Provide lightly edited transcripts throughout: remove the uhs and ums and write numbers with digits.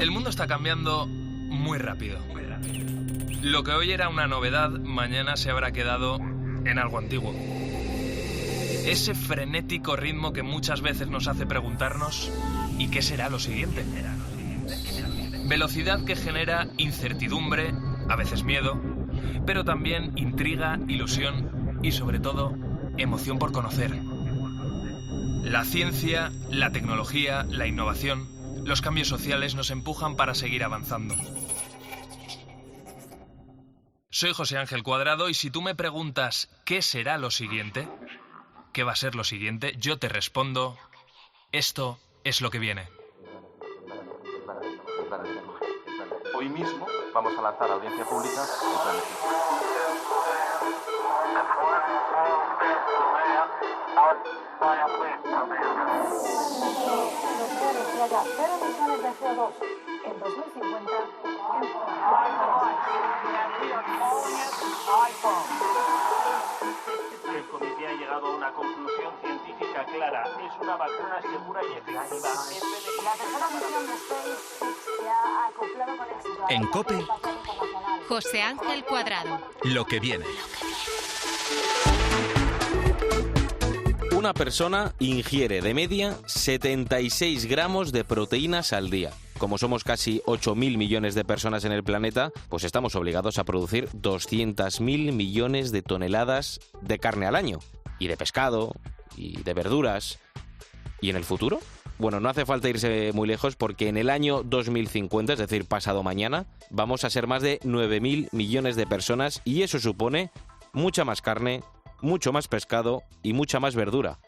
El mundo está cambiando muy rápido. Lo que hoy era una novedad, mañana se habrá quedado en algo antiguo. Ese frenético ritmo que muchas veces nos hace preguntarnos ¿y qué será lo siguiente? Velocidad que genera incertidumbre, a veces miedo, pero también intriga, ilusión y sobre todo emoción por conocer. La ciencia, la tecnología, la innovación, los cambios sociales nos empujan para seguir avanzando. Soy José Ángel Cuadrado y si tú me preguntas ¿qué será lo siguiente? ¿Qué va a ser lo siguiente? Yo te respondo, esto es lo que viene. Hoy mismo vamos a lanzar a audiencia pública el plan de ciencia. En 2050. El comité ha llegado a una conclusión científica clara. Es una vacuna segura y efectiva. La tercera misión de SpaceX se ha acoplado con éxito. En COPE, José Ángel Cuadrado. lo que viene. Una persona ingiere de media 76 gramos de proteínas al día. Como somos casi 8.000 millones de personas en el planeta, pues estamos obligados a producir 200.000 millones de toneladas de carne al año. Y de pescado, y de verduras. ¿Y en el futuro? Bueno, no hace falta irse muy lejos porque en el año 2050, es decir, pasado mañana, vamos a ser más de 9.000 millones de personas y eso supone mucha más carne, mucho más pescado y mucha más verdura.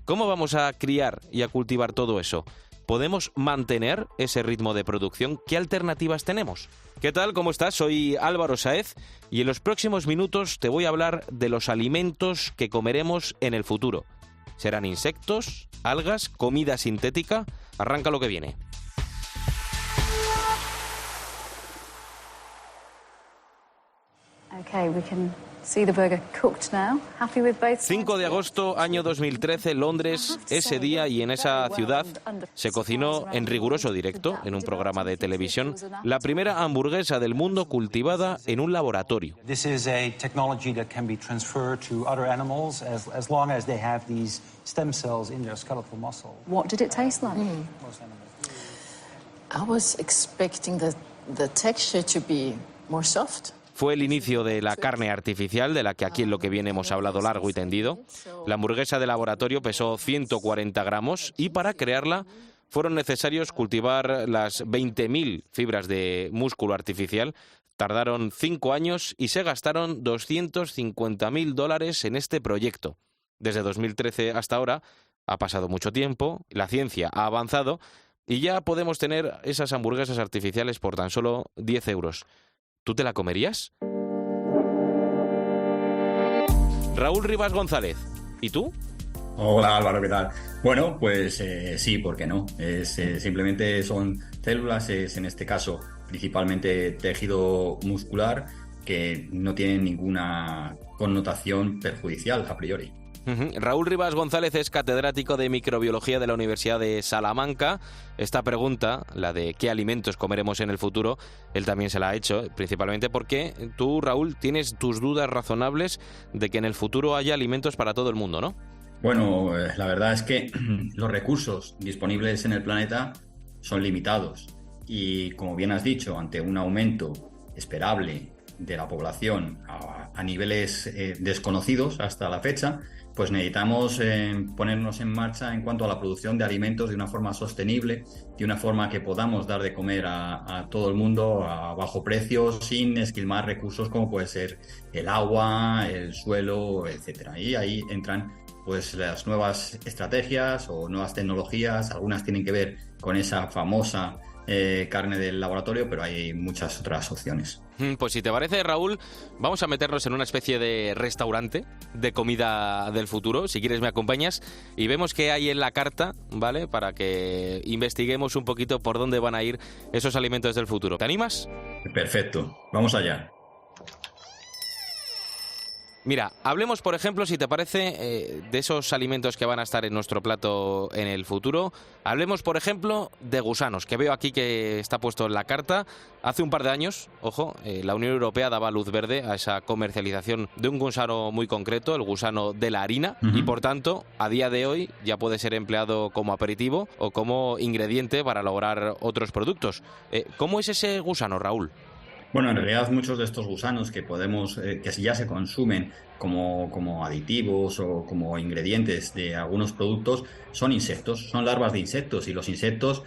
¿Cómo vamos a criar y a cultivar todo eso? ¿Podemos mantener ese ritmo de producción? ¿Qué alternativas tenemos? ¿Qué tal? ¿Cómo estás? Soy Álvaro Sáez y en los próximos minutos te voy a hablar de los alimentos que comeremos en el futuro. ¿Serán insectos, algas, comida sintética? Arranca lo que viene. Okay, we can see the burger cooked now. Happy with both sides? 5 de agosto, año 2013, Londres. Ese día y en esa ciudad se cocinó en riguroso directo, en un programa de televisión, la primera hamburguesa del mundo cultivada en un laboratorio. This is a technology that can be transferred to other animals as long as they have these stem cells in their skeletal muscle. What did it taste like? Most animals. I was expecting the texture to be more soft. Fue el inicio de la carne artificial, de la que aquí en lo que viene hemos hablado largo y tendido. La hamburguesa de laboratorio pesó 140 gramos y para crearla fueron necesarios cultivar las 20.000 fibras de músculo artificial. Tardaron 5 años y se gastaron $250.000 en este proyecto. Desde 2013 hasta ahora ha pasado mucho tiempo, la ciencia ha avanzado y ya podemos tener esas hamburguesas artificiales por tan solo 10 euros. ¿Tú te la comerías? Raúl Rivas González. ¿Y tú? Hola Álvaro, ¿qué tal? Bueno, pues sí, ¿por qué no? Simplemente son células, en este caso principalmente tejido muscular, que no tienen ninguna connotación perjudicial a priori. Raúl Rivas González es catedrático de microbiología de la Universidad de Salamanca. Esta pregunta, la de qué alimentos comeremos en el futuro, él también se la ha hecho, principalmente porque tú, Raúl, tienes tus dudas razonables de que en el futuro haya alimentos para todo el mundo, ¿no? Bueno, la verdad es que los recursos disponibles en el planeta son limitados y, como bien has dicho, ante un aumento esperable de la población a niveles desconocidos hasta la fecha, pues necesitamos ponernos en marcha en cuanto a la producción de alimentos de una forma sostenible, de una forma que podamos dar de comer a todo el mundo a bajo precio, sin esquilmar recursos como puede ser el agua, el suelo, etcétera. Y ahí entran pues las nuevas estrategias o nuevas tecnologías. Algunas tienen que ver con esa famosa carne del laboratorio, pero hay muchas otras opciones. Pues si te parece, Raúl, vamos a meternos en una especie de restaurante de comida del futuro. Si quieres me acompañas y vemos qué hay en la carta, ¿vale? Para que investiguemos un poquito por dónde van a ir esos alimentos del futuro. ¿Te animas? Perfecto, vamos allá. Mira, hablemos, por ejemplo, si te parece, de esos alimentos que van a estar en nuestro plato en el futuro. Hablemos, por ejemplo, de gusanos, que veo aquí que está puesto en la carta. Hace un par de años, ojo, la Unión Europea daba luz verde a esa comercialización de un gusano muy concreto, el gusano de la harina, y por tanto, a día de hoy ya puede ser empleado como aperitivo o como ingrediente para lograr otros productos. ¿Cómo es ese gusano, Raúl? Bueno, en realidad muchos de estos gusanos que ya se consumen como aditivos o como ingredientes de algunos productos son insectos, son larvas de insectos, y los insectos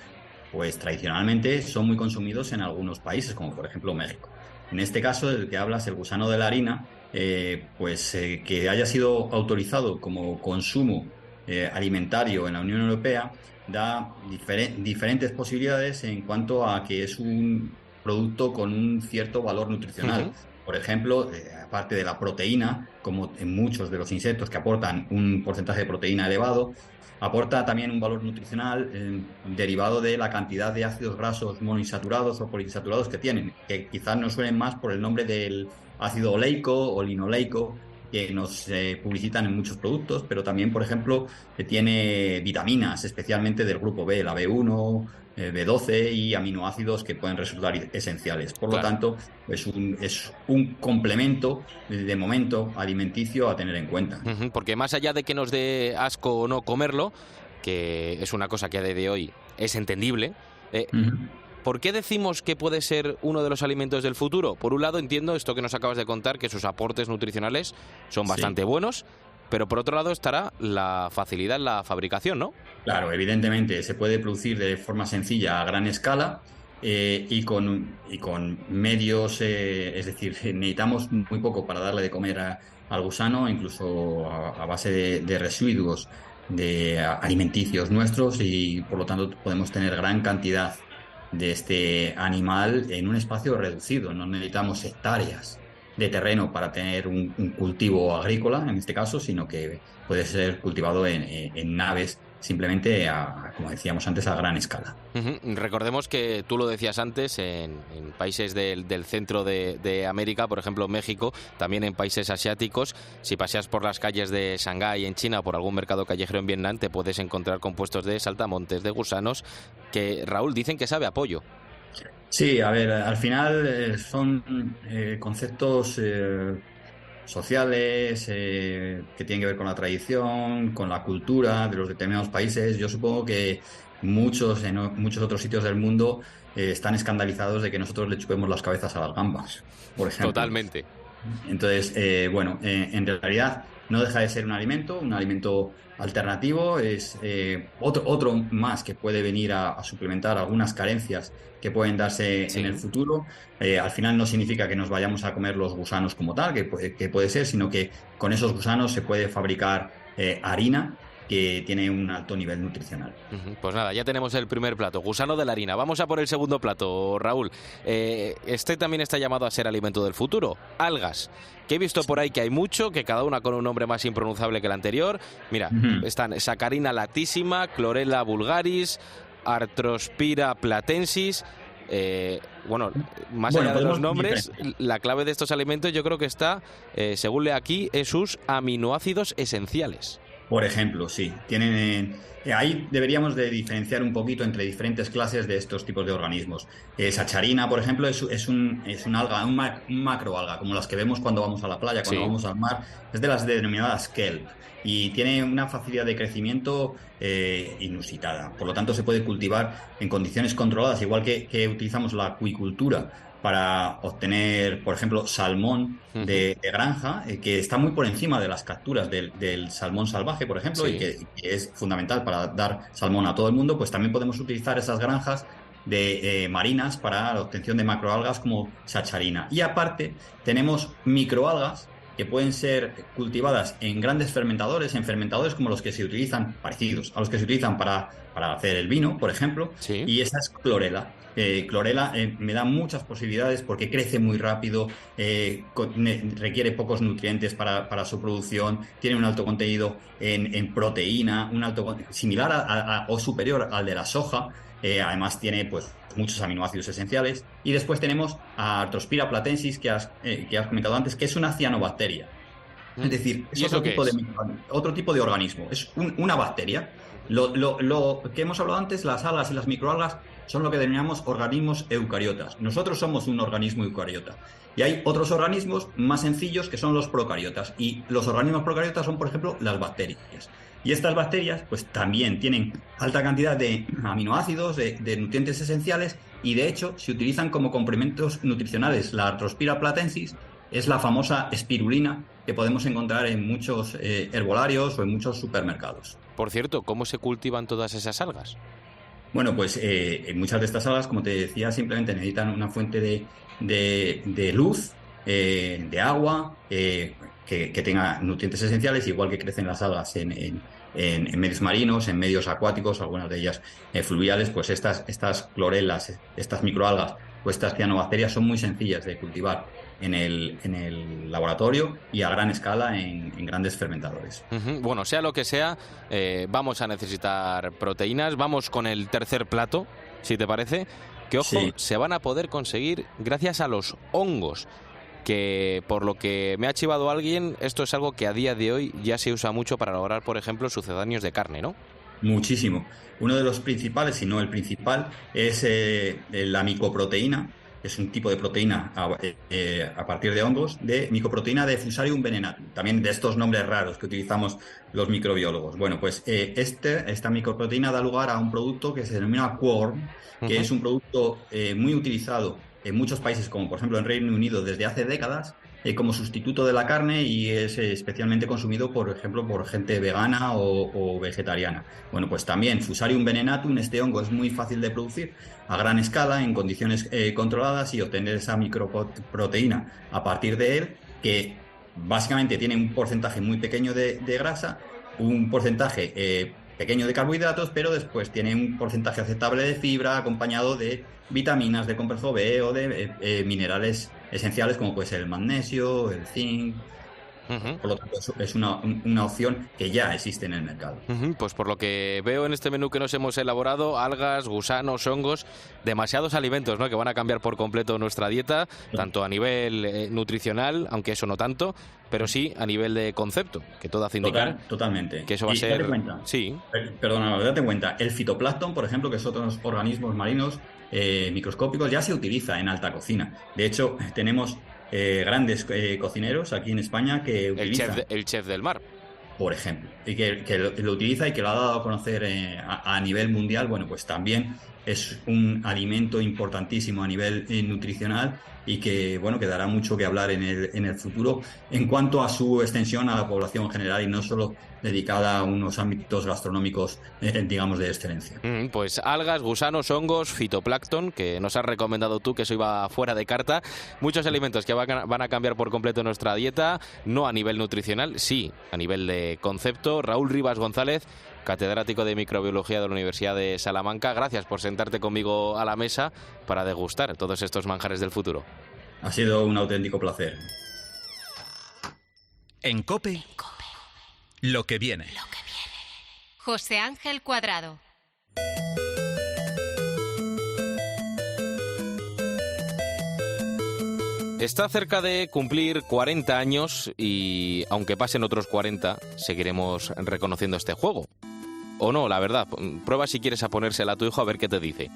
pues tradicionalmente son muy consumidos en algunos países, como por ejemplo México. En este caso, del que hablas, el gusano de la harina, que haya sido autorizado como consumo alimentario en la Unión Europea, da diferentes posibilidades en cuanto a que es un producto con un cierto valor nutricional. Por ejemplo, aparte de la proteína, como en muchos de los insectos que aportan un porcentaje de proteína elevado, aporta también un valor nutricional derivado de la cantidad de ácidos grasos monoinsaturados o poliinsaturados que tienen, que quizás nos suenen más por el nombre del ácido oleico o linoleico, que nos publicitan en muchos productos, pero también, por ejemplo, tiene vitaminas, especialmente del grupo B, la B1, B12 y aminoácidos que pueden resultar esenciales. Por lo tanto, es un complemento, de momento, alimenticio a tener en cuenta. Porque más allá de que nos dé asco o no comerlo, que es una cosa que a día de hoy es entendible, ¿por qué decimos que puede ser uno de los alimentos del futuro? Por un lado, entiendo esto que nos acabas de contar, que sus aportes nutricionales son bastante buenos, pero por otro lado estará la facilidad en la fabricación, ¿no? Claro, evidentemente se puede producir de forma sencilla a gran escala y con medios, es decir, necesitamos muy poco para darle de comer al gusano, incluso a base de residuos de alimenticios nuestros, y por lo tanto podemos tener gran cantidad de este animal en un espacio reducido. No necesitamos hectáreas de terreno para tener un cultivo agrícola, en este caso, sino que puede ser cultivado en naves, simplemente, como decíamos antes, a gran escala. Recordemos que tú lo decías antes, en países del centro de América, por ejemplo México, también en países asiáticos, si paseas por las calles de Shanghái en China o por algún mercado callejero en Vietnam, te puedes encontrar compuestos de saltamontes, de gusanos, que, Raúl, dicen que sabe a pollo. Sí, a ver, al final son conceptos sociales que tienen que ver con la tradición, con la cultura de los determinados países. Yo supongo que en muchos otros sitios del mundo están escandalizados de que nosotros le chupemos las cabezas a las gambas, por ejemplo. Totalmente. Entonces, en realidad no deja de ser un alimento alternativo, es otro más que puede venir a suplementar algunas carencias que pueden darse en el futuro. Al final no significa que nos vayamos a comer los gusanos como tal, que puede ser, sino que con esos gusanos se puede fabricar harina que tiene un alto nivel nutricional. Pues nada, ya tenemos el primer plato, gusano de la harina. Vamos a por el segundo plato, Raúl. Este también está llamado a ser alimento del futuro, algas, que he visto por ahí que hay mucho, que cada una con un nombre más impronunciable que el anterior. Mira, están Saccharina lactissima, Chlorella vulgaris, Arthrospira platensis. Más allá de los nombres, la clave de estos alimentos yo creo que está, según leo aquí, en sus aminoácidos esenciales. Por ejemplo, sí. Ahí deberíamos de diferenciar un poquito entre diferentes clases de estos tipos de organismos. Saccharina, por ejemplo, es un alga, un macroalga, como las que vemos cuando vamos a la playa, cuando vamos al mar. Es de las denominadas kelp y tiene una facilidad de crecimiento inusitada. Por lo tanto, se puede cultivar en condiciones controladas, igual que utilizamos la acuicultura para obtener, por ejemplo, salmón de granja, que está muy por encima de las capturas del salmón salvaje, por ejemplo, y que es fundamental para dar salmón a todo el mundo. Pues también podemos utilizar esas granjas de marinas para la obtención de macroalgas como Saccharina. Y aparte, tenemos microalgas que pueden ser cultivadas en grandes fermentadores, en fermentadores como los que se utilizan, parecidos a los que se utilizan para hacer el vino, por ejemplo, y esa es Chlorella. Chlorella me da muchas posibilidades porque crece muy rápido, requiere pocos nutrientes para su producción, tiene un alto contenido en proteína, similar o superior al de la soja. Además tiene pues muchos aminoácidos esenciales. Y después tenemos a Arthrospira platensis, que has comentado antes, que es una cianobacteria. Es decir, es ¿Y eso qué es? otro tipo de organismo. Es una bacteria. Lo que hemos hablado antes, las algas y las microalgas, son lo que denominamos organismos eucariotas. Nosotros somos un organismo eucariota. Y hay otros organismos más sencillos que son los procariotas. Y los organismos procariotas son, por ejemplo, las bacterias. Y estas bacterias, pues también tienen alta cantidad de aminoácidos, de nutrientes esenciales, y de hecho se utilizan como complementos nutricionales. La Arthrospira platensis es la famosa espirulina que podemos encontrar en muchos herbolarios o en muchos supermercados. Por cierto, ¿cómo se cultivan todas esas algas? Bueno, pues muchas de estas algas, como te decía, simplemente necesitan una fuente de luz, de agua, que tenga nutrientes esenciales, igual que crecen las algas en medios marinos, en medios acuáticos, algunas de ellas fluviales. Pues estas clorelas, estas microalgas o estas cianobacterias son muy sencillas de cultivar en el laboratorio y a gran escala en grandes fermentadores. Bueno, sea lo que sea, vamos a necesitar proteínas. Vamos con el tercer plato, si te parece, que, ojo, sí, se van a poder conseguir gracias a los hongos, que por lo que me ha chivado alguien, esto es algo que a día de hoy ya se usa mucho para elaborar, por ejemplo, sucedáneos de carne, ¿no? Muchísimo. Uno de los principales, si no el principal, es la micoproteína. Es un tipo de proteína a partir de hongos, de micoproteína de Fusarium venenatum, también de estos nombres raros que utilizamos los microbiólogos. Bueno, pues esta micoproteína da lugar a un producto que se denomina Quorn, que es un producto muy utilizado en muchos países, como por ejemplo en Reino Unido desde hace décadas, como sustituto de la carne, y es especialmente consumido, por ejemplo, por gente vegana o vegetariana. Bueno, pues también Fusarium venenatum, este hongo es muy fácil de producir a gran escala, en condiciones controladas, y obtener esa microproteína a partir de él, que básicamente tiene un porcentaje muy pequeño de grasa, un porcentaje pequeño de carbohidratos, pero después tiene un porcentaje aceptable de fibra, acompañado de vitaminas, de complejo B o de minerales esenciales, como puede ser el magnesio, el zinc. Por lo tanto, es una opción que ya existe en el mercado. Pues por lo que veo en este menú que nos hemos elaborado, algas, gusanos, hongos, demasiados alimentos, ¿no?, que van a cambiar por completo nuestra dieta, tanto a nivel nutricional, aunque eso no tanto, pero sí a nivel de concepto, que todo hace indicar totalmente que eso va a ser... Date cuenta, sí. Perdona, date cuenta, el fitoplancton, por ejemplo, que son otros organismos marinos microscópicos, ya se utiliza en alta cocina. De hecho, tenemos grandes cocineros aquí en España que utilizan... El chef del mar. Por ejemplo, y que lo utiliza y que lo ha dado a conocer a nivel mundial. Bueno, pues también es un alimento importantísimo a nivel nutricional, y que, bueno, que dará mucho que hablar en el futuro en cuanto a su extensión a la población general, y no solo dedicada a unos ámbitos gastronómicos, digamos, de excelencia. Pues algas, gusanos, hongos, fitoplancton, que nos has recomendado tú, que eso iba fuera de carta. Muchos alimentos que van a cambiar por completo nuestra dieta, no a nivel nutricional, sí a nivel de concepto. Raúl Rivas González, catedrático de microbiología de la Universidad de Salamanca, gracias por sentarte conmigo a la mesa para degustar todos estos manjares del futuro. Ha sido un auténtico placer. En COPE, lo que viene. José Ángel Cuadrado. Está cerca de cumplir 40 años y, aunque pasen otros 40, seguiremos reconociendo este juego. O no, la verdad. Prueba si quieres a ponérsela a tu hijo a ver qué te dice.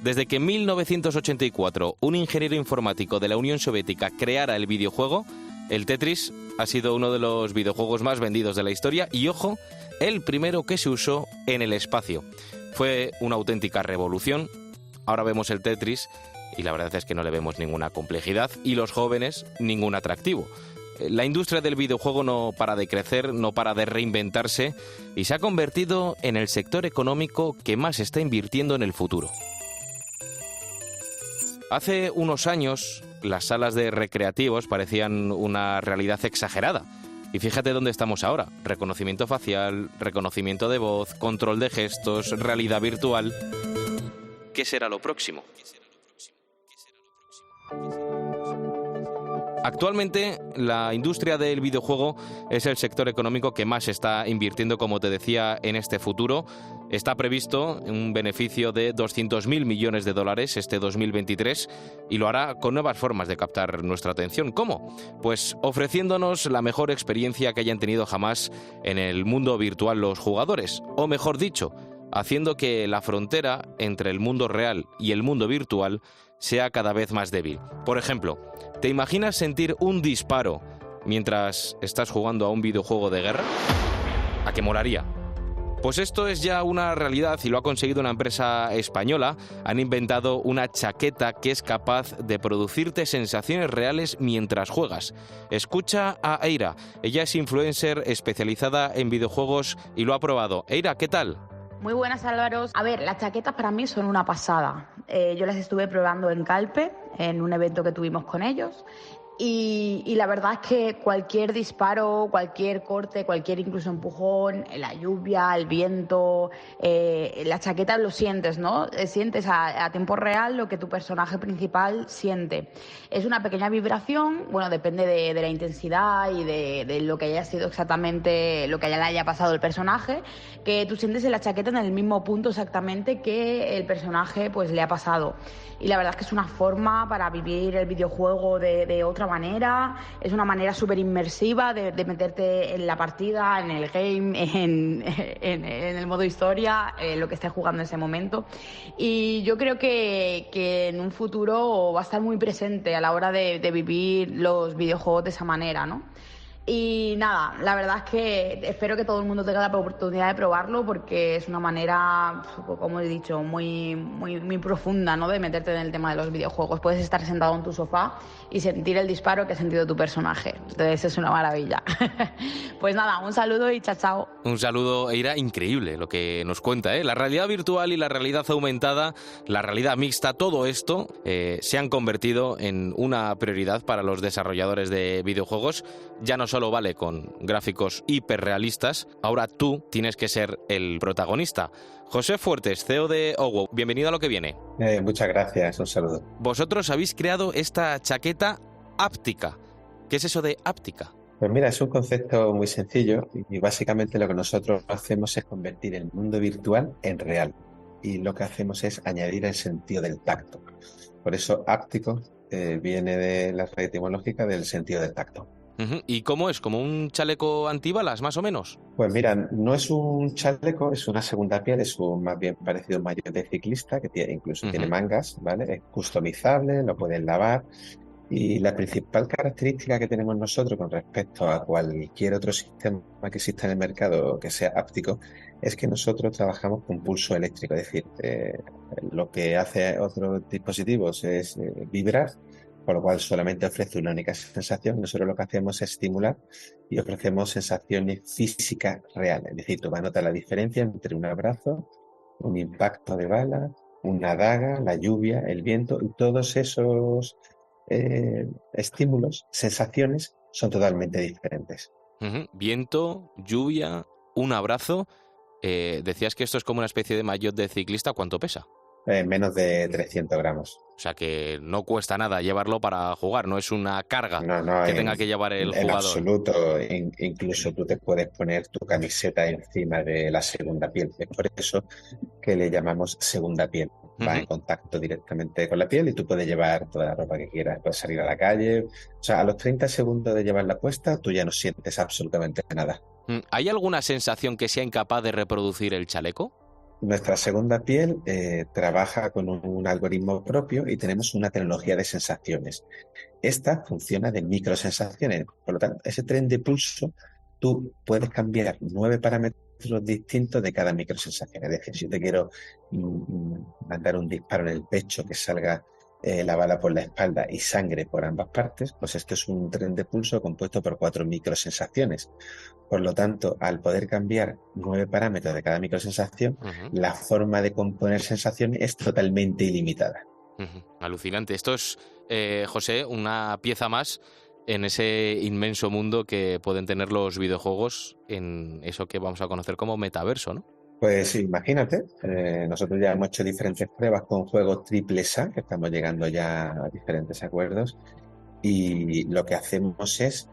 Desde que en 1984 un ingeniero informático de la Unión Soviética creara el videojuego, el Tetris ha sido uno de los videojuegos más vendidos de la historia y, ojo, el primero que se usó en el espacio. Fue una auténtica revolución. Ahora vemos el Tetris y la verdad es que no le vemos ninguna complejidad, y los jóvenes ningún atractivo. La industria del videojuego no para de crecer, no para de reinventarse, y se ha convertido en el sector económico que más está invirtiendo en el futuro. Hace unos años, las salas de recreativos parecían una realidad exagerada. Y fíjate dónde estamos ahora. Reconocimiento facial, reconocimiento de voz, control de gestos, realidad virtual. ¿Qué será lo próximo? Actualmente, la industria del videojuego es el sector económico que más está invirtiendo, como te decía, en este futuro. Está previsto un beneficio de 200.000 millones de dólares este 2023 y lo hará con nuevas formas de captar nuestra atención. ¿Cómo? Pues ofreciéndonos la mejor experiencia que hayan tenido jamás en el mundo virtual los jugadores, o mejor dicho, haciendo que la frontera entre el mundo real y el mundo virtual sea cada vez más débil. Por ejemplo, ¿te imaginas sentir un disparo mientras estás jugando a un videojuego de guerra? ¿A qué molaría? Pues esto es ya una realidad y lo ha conseguido una empresa española. Han inventado una chaqueta que es capaz de producirte sensaciones reales mientras juegas. Escucha a Eira. Ella es influencer especializada en videojuegos y lo ha probado. Eira, ¿qué tal? Muy buenas, Álvaro. A ver, las chaquetas para mí son una pasada. Yo las estuve probando en Calpe, en un evento que tuvimos con ellos. Y la verdad es que cualquier disparo, cualquier corte, cualquier incluso empujón, la lluvia, el viento, la chaqueta lo sientes, ¿no? Sientes a tiempo real lo que tu personaje principal siente. Es una pequeña vibración, bueno, depende de la intensidad y de lo que haya sido exactamente, lo que le haya pasado el personaje, que tú sientes en la chaqueta en el mismo punto exactamente que el personaje pues le ha pasado. Y la verdad es que es una forma para vivir el videojuego de otra manera, es una manera súper inmersiva de meterte en la partida, en el game, en el modo historia, lo que estés jugando en ese momento. Y yo creo que en un futuro va a estar muy presente a la hora de vivir los videojuegos de esa manera, ¿no? Y nada, la verdad es que espero que todo el mundo tenga la oportunidad de probarlo porque es una manera, como he dicho, muy profunda, ¿no?, de meterte en el tema de los videojuegos. Puedes estar sentado en tu sofá y sentir el disparo que ha sentido tu personaje. Entonces es una maravilla. Pues nada, un saludo y chao, chao. Un saludo, Eira. Increíble lo que nos cuenta, ¿eh? La realidad virtual y la realidad aumentada, la realidad mixta, todo esto se han convertido en una prioridad para los desarrolladores de videojuegos. Ya no solo vale con gráficos hiperrealistas, ahora tú tienes que ser el protagonista. José Fuertes, CEO de OWO, bienvenido a Lo que Viene. Muchas gracias, un saludo. Vosotros habéis creado esta chaqueta áptica. ¿Qué es eso de áptica? Pues mira, es un concepto muy sencillo y básicamente lo que nosotros hacemos es convertir el mundo virtual en real. Y lo que hacemos es añadir el sentido del tacto. Por eso áptico viene de la raíz etimológica del sentido del tacto. ¿Y cómo es? ¿Como un chaleco antibalas, más o menos? Pues mira, no es un chaleco, es una segunda piel, es más bien parecido a un maillot de ciclista, que incluso tiene mangas, ¿vale? Es customizable, lo puedes lavar. Y la principal característica que tenemos nosotros con respecto a cualquier otro sistema que exista en el mercado que sea áptico es que nosotros trabajamos con pulso eléctrico, es decir, lo que hace otros dispositivos es vibrar, por lo cual solamente ofrece una única sensación. Nosotros lo que hacemos es estimular y ofrecemos sensaciones físicas reales. Es decir, tú vas a notar la diferencia entre un abrazo, un impacto de bala, una daga, la lluvia, el viento, y todos esos estímulos, sensaciones, son totalmente diferentes. Viento, lluvia, un abrazo. Decías que esto es como una especie de maillot de ciclista. ¿Cuánto pesa? Menos de 300 gramos. O sea que no cuesta nada llevarlo para jugar, no es una carga que tenga que llevar el jugador. En absoluto, incluso tú te puedes poner tu camiseta encima de la segunda piel. Es por eso que le llamamos segunda piel. Va en contacto directamente con la piel y tú puedes llevar toda la ropa que quieras. Puedes salir a la calle. O sea, a los 30 segundos de llevarla puesta, tú ya no sientes absolutamente nada. ¿Hay alguna sensación que sea incapaz de reproducir el chaleco? Nuestra segunda piel trabaja con un algoritmo propio y tenemos una tecnología de sensaciones. Esta funciona de microsensaciones. Por lo tanto, ese tren de pulso, tú puedes cambiar 9 parámetros distintos de cada microsensación. Es decir, si yo te quiero mandar un disparo en el pecho, que salga la bala por la espalda y sangre por ambas partes, pues esto es un tren de pulso compuesto por 4 microsensaciones. Por lo tanto, al poder cambiar 9 parámetros de cada microsensación, la forma de componer sensaciones es totalmente ilimitada. Alucinante. Esto es, José, una pieza más en ese inmenso mundo que pueden tener los videojuegos en eso que vamos a conocer como metaverso, ¿no? Pues imagínate, nosotros ya hemos hecho diferentes pruebas con juegos AAA, que estamos llegando ya a diferentes acuerdos, y lo que hacemos es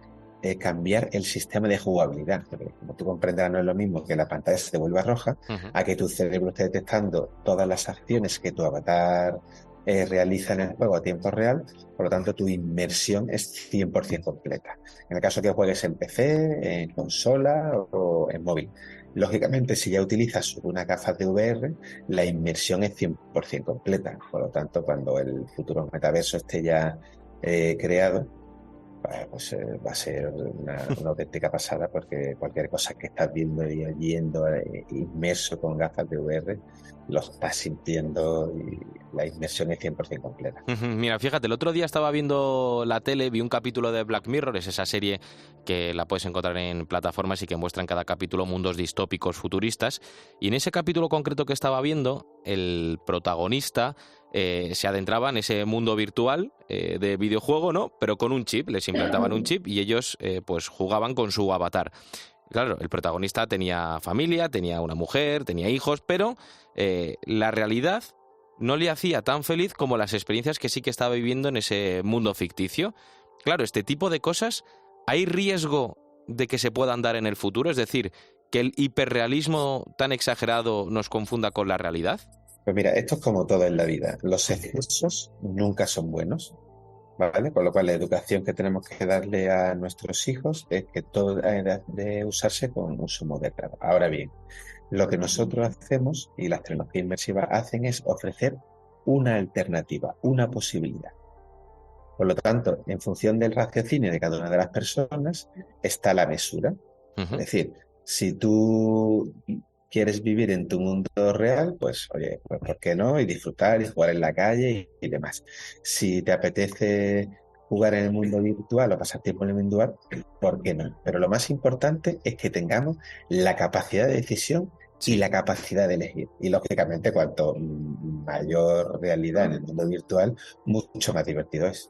cambiar el sistema de jugabilidad. Porque, como tú comprenderás, no es lo mismo que la pantalla se te vuelva roja a que tu cerebro esté detectando todas las acciones que tu avatar realiza en el juego a tiempo real. Por lo tanto, tu inmersión es 100% completa. En el caso que juegues en PC, en consola o en móvil. Lógicamente, si ya utilizas unas gafas de VR, la inmersión es 100% completa. Por lo tanto, cuando el futuro metaverso esté ya creado, pues va a ser una auténtica pasada, porque cualquier cosa que estás viendo y oyendo inmerso con gafas de VR, lo estás sintiendo y la inmersión es 100% completa. Mira, fíjate, el otro día estaba viendo la tele, vi un capítulo de Black Mirror, es esa serie que la puedes encontrar en plataformas y que muestra en cada capítulo mundos distópicos futuristas, y en ese capítulo concreto que estaba viendo, el protagonista se adentraba en ese mundo virtual de videojuego, ¿no? Pero con un chip, les implantaban un chip y ellos pues jugaban con su avatar. Claro, el protagonista tenía familia, tenía una mujer, tenía hijos, pero la realidad no le hacía tan feliz como las experiencias que sí que estaba viviendo en ese mundo ficticio. Claro, este tipo de cosas, ¿hay riesgo de que se puedan dar en el futuro? Es decir, ¿que el hiperrealismo tan exagerado nos confunda con la realidad? Pues mira, esto es como todo en la vida. Los excesos nunca son buenos, ¿vale? Con lo cual, la educación que tenemos que darle a nuestros hijos es que todo ha de usarse con uso moderado. Ahora bien, lo que nosotros hacemos y las tecnologías inmersivas hacen es ofrecer una alternativa, una posibilidad. Por lo tanto, en función del raciocinio de cada una de las personas está la mesura. Es decir, si tú quieres vivir en tu mundo real, pues oye, pues ¿por qué no? Y disfrutar y jugar en la calle y demás. Si te apetece jugar en el mundo virtual o pasar tiempo en el mundo virtual, ¿por qué no? Pero lo más importante es que tengamos la capacidad de decisión y la capacidad de elegir. Y lógicamente, cuanto mayor realidad en el mundo virtual, mucho más divertido es.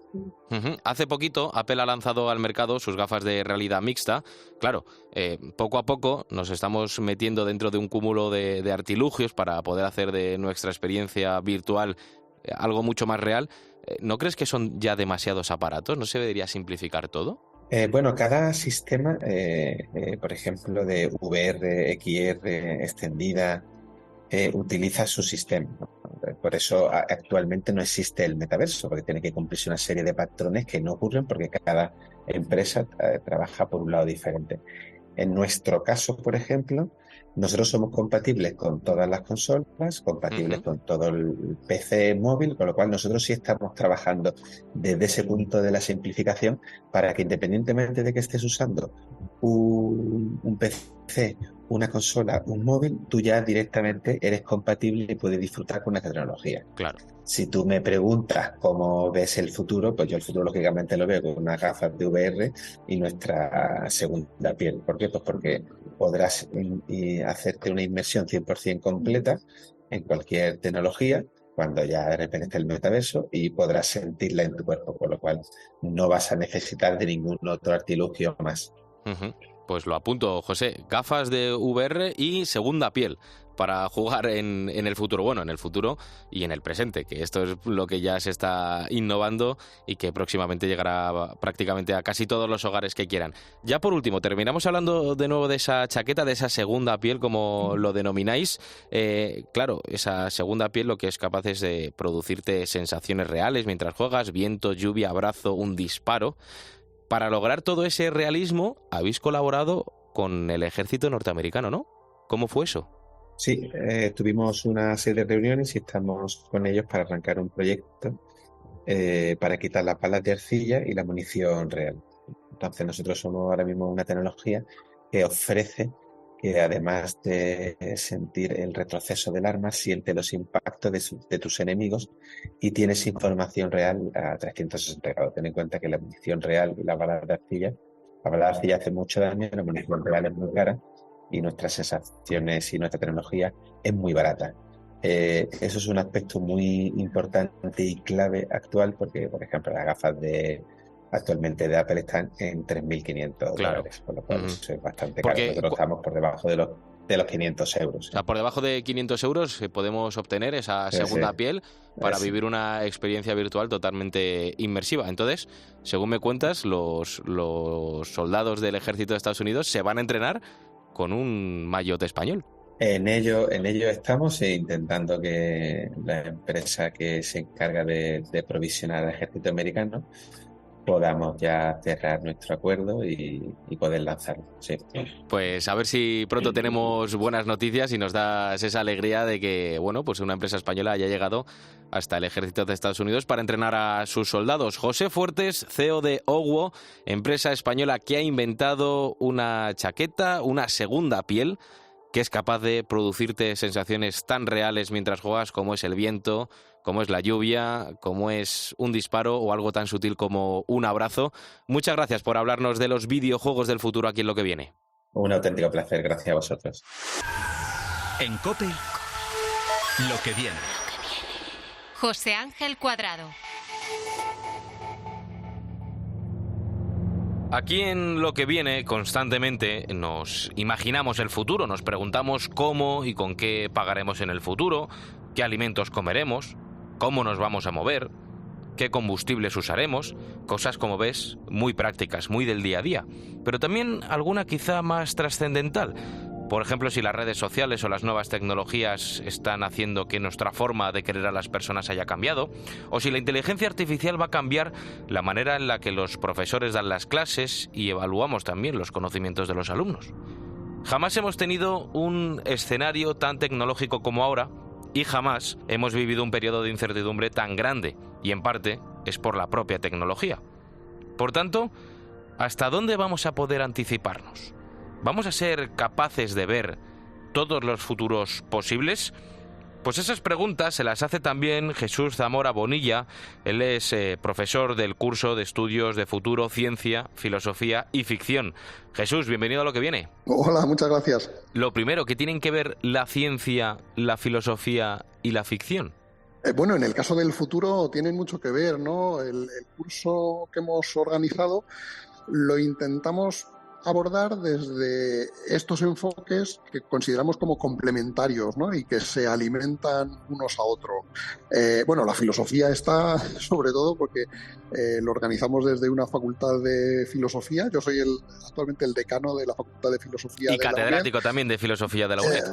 Hace poquito, Apple ha lanzado al mercado sus gafas de realidad mixta. Claro, poco a poco nos estamos metiendo dentro de un cúmulo de artilugios para poder hacer de nuestra experiencia virtual algo mucho más real. ¿No crees que son ya demasiados aparatos? ¿No se debería simplificar todo? Bueno, cada sistema, por ejemplo, de VR, XR, extendida, utiliza su sistema, ¿no? Por eso actualmente no existe el metaverso, porque tiene que cumplirse una serie de patrones que no ocurren porque cada empresa trabaja por un lado diferente. En nuestro caso, por ejemplo, nosotros somos compatibles con todas las consolas, compatibles con todo el PC móvil, con lo cual nosotros sí estamos trabajando desde ese punto de la simplificación para que, independientemente de que estés usando un PC, una consola, un móvil, tú ya directamente eres compatible y puedes disfrutar con una tecnología. Claro. Si tú me preguntas cómo ves el futuro, pues yo el futuro lógicamente lo veo con unas gafas de VR y nuestra segunda piel. ¿Por qué? Pues porque podrás hacerte una inmersión 100% completa en cualquier tecnología cuando ya de repente esté el metaverso y podrás sentirla en tu cuerpo, con lo cual no vas a necesitar de ningún otro artilugio más. Pues lo apunto, José. Gafas de VR y segunda piel para jugar en el futuro. Bueno, en el futuro y en el presente, que esto es lo que ya se está innovando y que próximamente llegará prácticamente a casi todos los hogares que quieran. Ya por último, terminamos hablando de nuevo de esa chaqueta, de esa segunda piel, como lo denomináis. Claro, esa segunda piel lo que es capaz es de producirte sensaciones reales mientras juegas, viento, lluvia, abrazo, un disparo. Para lograr todo ese realismo, habéis colaborado con el ejército norteamericano, ¿no? ¿Cómo fue eso? Sí, tuvimos una serie de reuniones y estamos con ellos para arrancar un proyecto para quitar las balas de arcilla y la munición real. Entonces nosotros somos ahora mismo una tecnología que ofrece que, además de sentir el retroceso del arma, siente los impactos de tus enemigos y tienes información real a 360 grados. Ten en cuenta que la munición real y la bala de arcilla hace mucho daño, la munición real es muy cara y nuestras sensaciones y nuestra tecnología es muy barata. Eso es un aspecto muy importante y clave actual porque, por ejemplo, las gafas actualmente de Apple están en $3.500, por lo cual eso es bastante caro. Nosotros estamos por debajo de los de los 500 euros. O sea, por debajo de 500 euros podemos obtener esa segunda piel para vivir una experiencia virtual totalmente inmersiva. Entonces, según me cuentas, los soldados del ejército de Estados Unidos se van a entrenar con un maillot español. En ello estamos intentando que la empresa que se encarga de provisionar al ejército americano podamos ya cerrar nuestro acuerdo y poder lanzarlo. Sí. Pues a ver si pronto tenemos buenas noticias y nos das esa alegría de que, bueno, pues una empresa española haya llegado hasta el ejército de Estados Unidos para entrenar a sus soldados. José Fuertes, CEO de Owo, empresa española que ha inventado una chaqueta, una segunda piel, que es capaz de producirte sensaciones tan reales mientras juegas como es el viento, como es la lluvia, como es un disparo o algo tan sutil como un abrazo. Muchas gracias por hablarnos de los videojuegos del futuro aquí en Lo que viene. Un auténtico placer, gracias a vosotros. En COPE, Lo que viene. José Ángel Cuadrado. Aquí en Lo que viene constantemente nos imaginamos el futuro, nos preguntamos cómo y con qué pagaremos en el futuro, qué alimentos comeremos, cómo nos vamos a mover, qué combustibles usaremos, cosas, como ves, muy prácticas, muy del día a día, pero también alguna quizá más trascendental. Por ejemplo, si las redes sociales o las nuevas tecnologías están haciendo que nuestra forma de querer a las personas haya cambiado, o si la inteligencia artificial va a cambiar la manera en la que los profesores dan las clases y evaluamos también los conocimientos de los alumnos. Jamás hemos tenido un escenario tan tecnológico como ahora y jamás hemos vivido un periodo de incertidumbre tan grande, y en parte es por la propia tecnología. Por tanto, ¿hasta dónde vamos a poder anticiparnos? ¿Vamos a ser capaces de ver todos los futuros posibles? Pues esas preguntas se las hace también Jesús Zamora Bonilla. Él es profesor del curso de estudios de futuro, ciencia, filosofía y ficción. Jesús, bienvenido a Lo que viene. Hola, muchas gracias. Lo primero, ¿qué tienen que ver la ciencia, la filosofía y la ficción? Bueno, en el caso del futuro tienen mucho que ver, ¿no? El curso que hemos organizado lo intentamos abordar desde estos enfoques que consideramos como complementarios, ¿no? Y que se alimentan unos a otros. Bueno, la filosofía está sobre todo porque lo organizamos desde una facultad de filosofía. Yo soy actualmente el decano de la facultad de filosofía. Y catedrático también de filosofía de la UNED.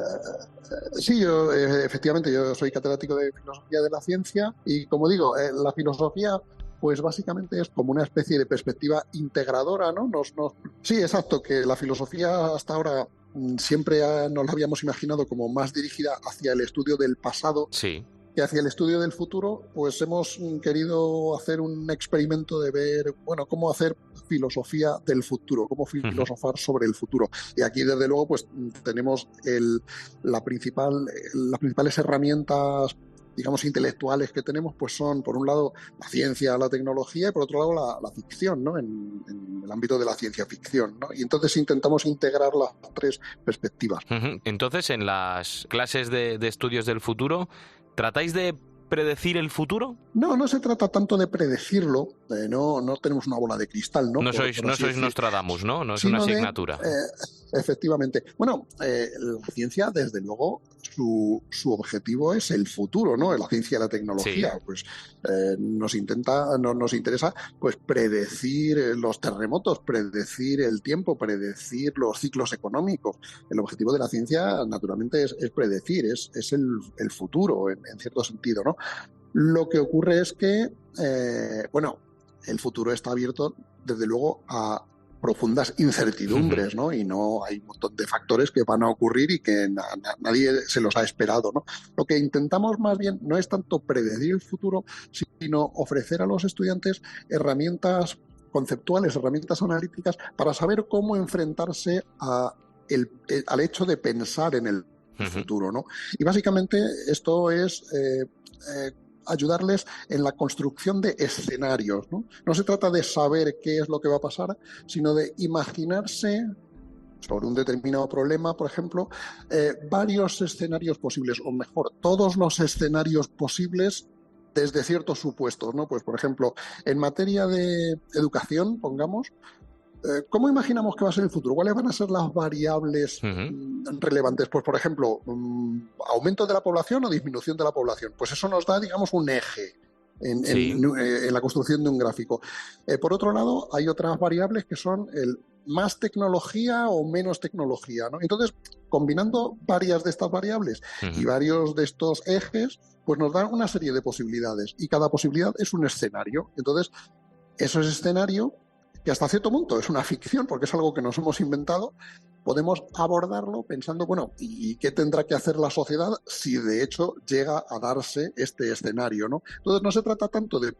Sí, yo efectivamente yo soy catedrático de filosofía de la ciencia y, como digo, la filosofía pues básicamente es como una especie de perspectiva integradora, ¿no? Sí, exacto, que la filosofía hasta ahora siempre nos la habíamos imaginado como más dirigida hacia el estudio del pasado, sí, que hacia el estudio del futuro. Pues hemos querido hacer un experimento de ver, bueno, cómo hacer filosofía del futuro, cómo filosofar sobre el futuro. Y aquí, desde luego, pues tenemos las principales herramientas, digamos, intelectuales que tenemos, pues son, por un lado, la ciencia, la tecnología, y por otro lado, la ficción, ¿no? En el ámbito de la ciencia ficción, ¿no? Y entonces intentamos integrar las tres perspectivas. Entonces, en las clases de estudios del futuro, ¿tratáis de predecir el futuro? No se trata tanto de predecirlo, no tenemos una bola de cristal, ¿no? No sois Nostradamus, ¿no? No es una asignatura. Efectivamente. Bueno, la ciencia, desde luego, su objetivo es el futuro, ¿no? La ciencia y la tecnología. Sí. Pues nos interesa pues predecir los terremotos, predecir el tiempo, predecir los ciclos económicos. El objetivo de la ciencia, naturalmente, es predecir, es el futuro, en cierto sentido, ¿no? Lo que ocurre es que, el futuro está abierto, desde luego, a profundas incertidumbres, ¿no? Y no hay un montón de factores que van a ocurrir y que nadie se los ha esperado, ¿no? Lo que intentamos más bien no es tanto predecir el futuro, sino ofrecer a los estudiantes herramientas conceptuales, herramientas analíticas para saber cómo enfrentarse al hecho de pensar en el futuro, ¿no? Y básicamente esto es ayudarles en la construcción de escenarios, ¿no? No se trata de saber qué es lo que va a pasar, sino de imaginarse sobre un determinado problema, por ejemplo, varios escenarios posibles, o mejor, todos los escenarios posibles desde ciertos supuestos, ¿no? Pues, por ejemplo, en materia de educación, pongamos, ¿cómo imaginamos que va a ser el futuro? ¿Cuáles van a ser las variables relevantes? Pues, por ejemplo, aumento de la población o disminución de la población. Pues eso nos da, digamos, un eje en la construcción de un gráfico. Por otro lado, hay otras variables que son el más tecnología o menos tecnología, ¿no? Entonces, combinando varias de estas variables y varios de estos ejes, pues nos dan una serie de posibilidades. Y cada posibilidad es un escenario. Entonces, eso es escenario que hasta cierto punto es una ficción, porque es algo que nos hemos inventado, podemos abordarlo pensando, bueno, ¿y qué tendrá que hacer la sociedad si de hecho llega a darse este escenario, ¿no? Entonces no se trata tanto de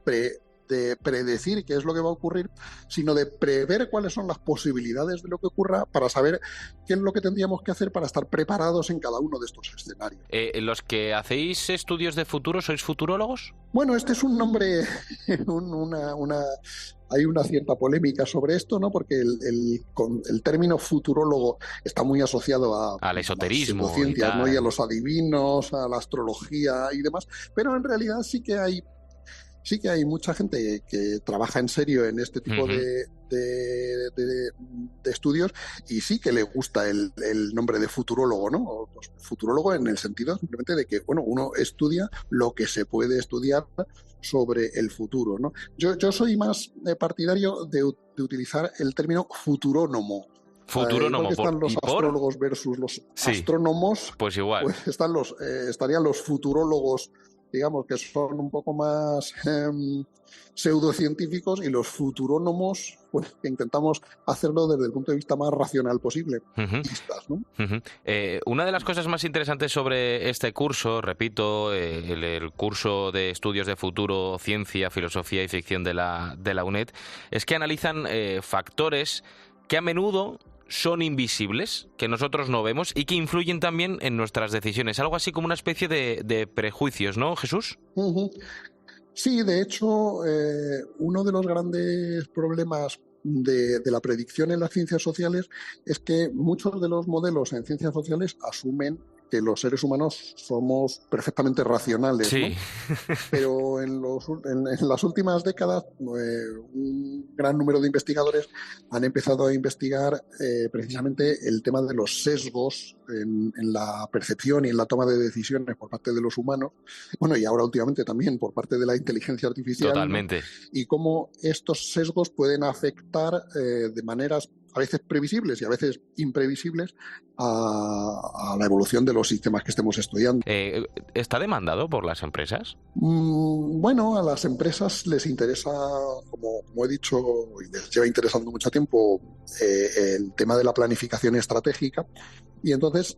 predecir qué es lo que va a ocurrir, sino de prever cuáles son las posibilidades de lo que ocurra para saber qué es lo que tendríamos que hacer para estar preparados en cada uno de estos escenarios. ¿Los que hacéis estudios de futuro sois futurólogos? Bueno, este es un nombre, hay una cierta polémica sobre esto, ¿no? Porque el término futurólogo está muy asociado al esoterismo, a las ciencias, ¿no? Y a los adivinos, a la astrología y demás, pero en realidad sí que hay mucha gente que trabaja en serio en este tipo de estudios y sí que le gusta el nombre de futurólogo, ¿no? Pues futurólogo en el sentido simplemente de que, bueno, uno estudia lo que se puede estudiar sobre el futuro, ¿no? Yo soy más partidario de utilizar el término futurónomo. Futurónomo, que están los astrólogos versus los astrónomos, pues igual. Pues estarían los futurólogos, digamos, que son un poco más pseudocientíficos, y los futurónomos, pues que intentamos hacerlo desde el punto de vista más racional posible. ¿No? Una de las cosas más interesantes sobre este curso, repito, el curso de estudios de futuro, ciencia, filosofía y ficción de la UNED, es que analizan factores que a menudo son invisibles, que nosotros no vemos y que influyen también en nuestras decisiones. Algo así como una especie de prejuicios, ¿no, Jesús? Sí, de hecho, uno de los grandes problemas de la predicción en las ciencias sociales es que muchos de los modelos en ciencias sociales asumen que los seres humanos somos perfectamente racionales, sí, ¿no? Pero en las últimas décadas un gran número de investigadores han empezado a investigar precisamente el tema de los sesgos en la percepción y en la toma de decisiones por parte de los humanos, bueno, y ahora últimamente también por parte de la inteligencia artificial. Totalmente. ¿no? Y cómo estos sesgos pueden afectar de maneras a veces previsibles y a veces imprevisibles a la evolución de los sistemas que estemos estudiando. ¿Está demandado por las empresas? Bueno, a las empresas les interesa, como he dicho, y les lleva interesando mucho tiempo, el tema de la planificación estratégica, y entonces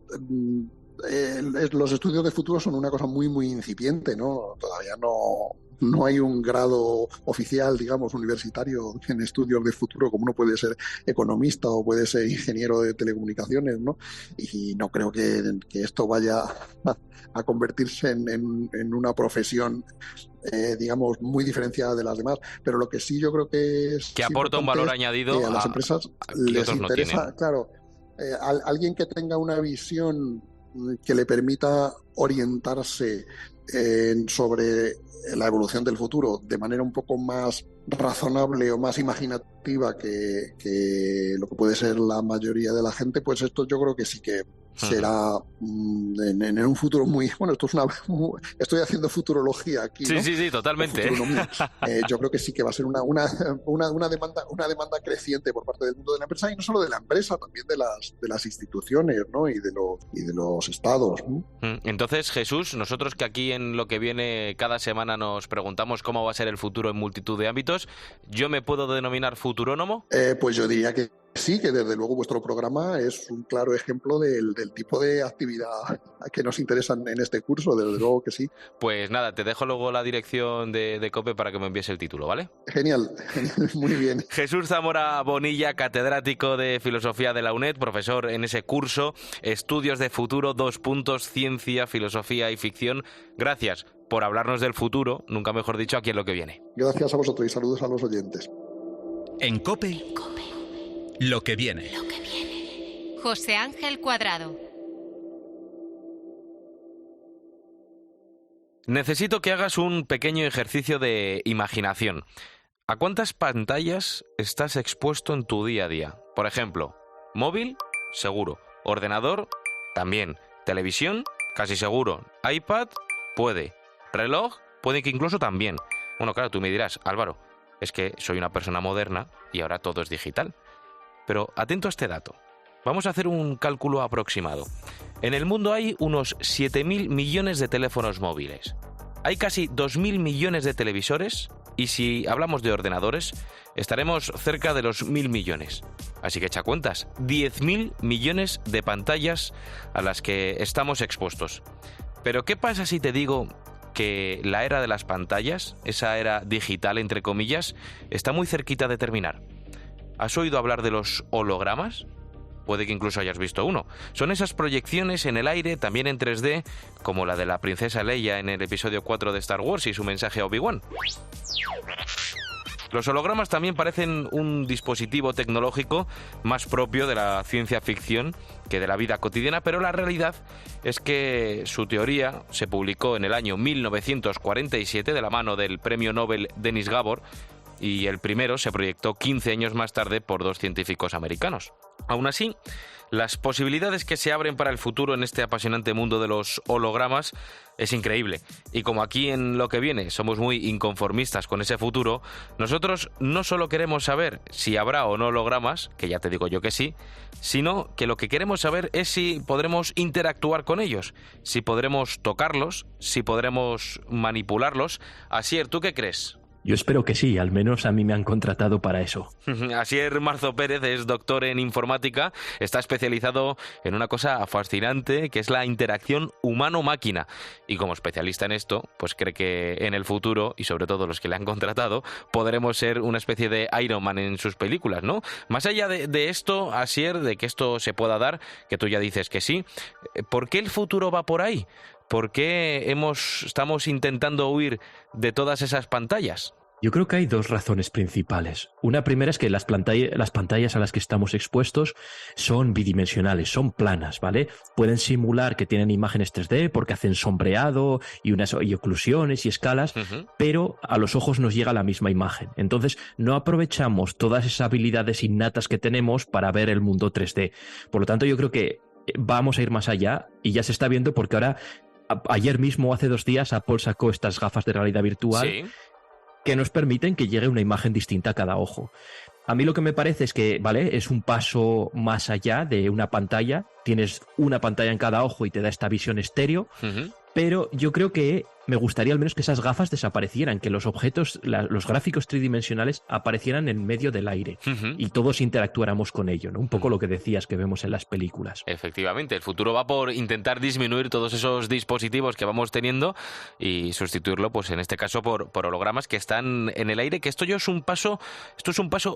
los estudios de futuro son una cosa muy, muy incipiente, ¿no? Todavía no hay un grado oficial, digamos, universitario en estudios de futuro, como uno puede ser economista o puede ser ingeniero de telecomunicaciones, ¿no? Y no creo que esto vaya a convertirse en una profesión, digamos, muy diferenciada de las demás. Pero lo que sí yo creo que es... Que aporta un valor añadido a las empresas les interesa, claro, alguien que tenga una visión que le permita orientarse sobre la evolución del futuro de manera un poco más razonable o más imaginativa que lo que puede ser la mayoría de la gente, pues esto yo creo que sí que será en un futuro muy... Bueno, estoy haciendo futurología aquí, ¿no? Sí, totalmente. Yo creo que sí que va a ser una demanda creciente por parte del mundo de la empresa, y no solo de la empresa, también de las instituciones, ¿no? y de los estados, ¿no? Entonces, Jesús, nosotros que aquí en Lo que viene cada semana nos preguntamos cómo va a ser el futuro en multitud de ámbitos, ¿yo me puedo denominar futurónomo? Pues yo diría que sí, que desde luego vuestro programa es un claro ejemplo del tipo de actividad que nos interesan en este curso, desde luego que sí. Pues nada, te dejo luego la dirección de COPE para que me envíes el título, ¿vale? Genial, muy bien. Jesús Zamora Bonilla, catedrático de Filosofía de la UNED, profesor en ese curso, Estudios de Futuro, Ciencia, Filosofía y Ficción. Gracias por hablarnos del futuro, nunca mejor dicho, aquí en Lo que viene. Gracias a vosotros y saludos a los oyentes. En COPE. Lo que viene. José Ángel Cuadrado. Necesito que hagas un pequeño ejercicio de imaginación. ¿a cuántas pantallas estás expuesto en tu día a día? Por ejemplo, móvil, seguro. Ordenador, también. Televisión, casi seguro. iPad, puede. Reloj, puede que incluso también. Bueno, claro, tú me dirás, Álvaro, es que soy una persona moderna y ahora todo es digital. Pero atento a este dato. Vamos a hacer un cálculo aproximado. En el mundo hay unos 7.000 millones de teléfonos móviles. Hay casi 2.000 millones de televisores y si hablamos de ordenadores, estaremos cerca de los 1.000 millones. Así que echa cuentas, 10.000 millones de pantallas a las que estamos expuestos. Pero ¿qué pasa si te digo que la era de las pantallas, esa era digital entre comillas, está muy cerquita de terminar? ¿Has oído hablar de los hologramas? Puede que incluso hayas visto uno. Son esas proyecciones en el aire, también en 3D, como la de la princesa Leia en el episodio 4 de Star Wars y su mensaje a Obi-Wan. Los hologramas también parecen un dispositivo tecnológico más propio de la ciencia ficción que de la vida cotidiana, pero la realidad es que su teoría se publicó en el año 1947 de la mano del premio Nobel Denis Gabor, y el primero se proyectó 15 años más tarde por 2 científicos americanos. Aún así, las posibilidades que se abren para el futuro en este apasionante mundo de los hologramas es increíble. Y como aquí en Lo que viene somos muy inconformistas con ese futuro, nosotros no solo queremos saber si habrá o no hologramas, que ya te digo yo que sí, sino que lo que queremos saber es si podremos interactuar con ellos, si podremos tocarlos, si podremos manipularlos. Asier, ¿tú qué crees? Yo espero que sí, al menos a mí me han contratado para eso. Asier Marzo Pérez es doctor en informática, está especializado en una cosa fascinante que es la interacción humano-máquina. Y como especialista en esto, pues cree que en el futuro, y sobre todo los que le han contratado, podremos ser una especie de Iron Man en sus películas, ¿no? Más allá de esto, Asier, de que esto se pueda dar, que tú ya dices que sí, ¿por qué el futuro va por ahí? ¿Por qué estamos intentando huir de todas esas pantallas? Yo creo que hay 2 razones principales. Una primera es que las pantallas a las que estamos expuestos son bidimensionales, son planas, ¿vale? Pueden simular que tienen imágenes 3D porque hacen sombreado y oclusiones y escalas, pero a los ojos nos llega la misma imagen. Entonces, no aprovechamos todas esas habilidades innatas que tenemos para ver el mundo 3D. Por lo tanto, yo creo que vamos a ir más allá y ya se está viendo porque ahora... Ayer mismo, hace 2 días, Apple sacó estas gafas de realidad virtual que nos permiten que llegue una imagen distinta a cada ojo. A mí lo que me parece es que, ¿vale?, es un paso más allá de una pantalla. Tienes una pantalla en cada ojo y te da esta visión estéreo. Pero yo creo que me gustaría al menos que esas gafas desaparecieran, que los objetos, los gráficos tridimensionales aparecieran en medio del aire y todos interactuáramos con ello, ¿no? Un poco lo que decías que vemos en las películas. Efectivamente, el futuro va por intentar disminuir todos esos dispositivos que vamos teniendo y sustituirlo, pues en este caso, por hologramas que están en el aire, que esto es un paso